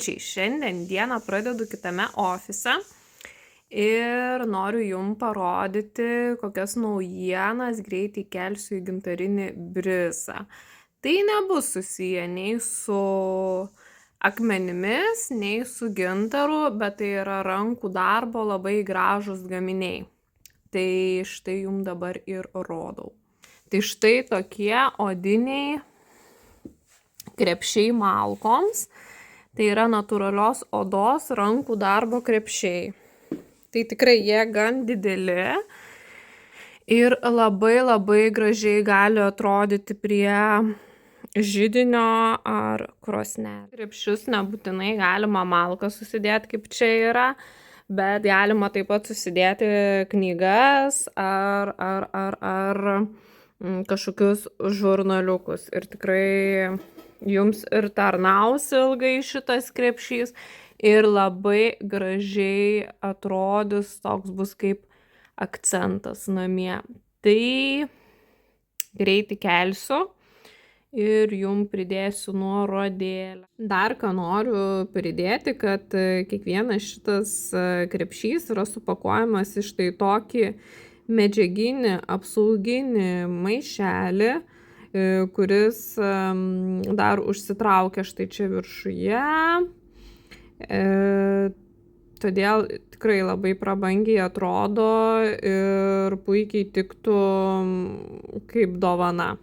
Vaikučiai, šiandien dieną pradedu kitame ofise ir noriu jum parodyti, kokias naujienas greitai kelsiu į gintarinį brisą. Tai nebus susiję nei su akmenimis, nei su gintaru, bet tai yra rankų darbo labai gražūs gaminiai. Tai štai jum dabar ir rodau. Tai štai tokie odiniai krepšiai malkoms. Tai yra natūralios odos rankų darbo krepšiai. Tai tikrai jie gan dideli ir labai gražiai gali atrodyti prie židinio ar krosnelės. Krepšius nebūtinai galima malką susidėti, kaip čia yra, bet galima taip pat susidėti knygas ar kažkokius žurnaliukus. Ir tikrai jums ir tarnaus ilgai šitas krepšys ir labai gražiai atrodys, toks bus kaip akcentas namie. Tai greitai kelsiu ir jum pridėsiu nuorodėlę. Dar ką noriu pridėti, kad kiekvienas šitas krepšys yra supakuojamas iš štai tokį medžiaginį apsauginį maišelį, kuris dar užsitraukia štai čia viršuje. Todėl tikrai labai prabangiai atrodo ir puikiai tiktų kaip dovana.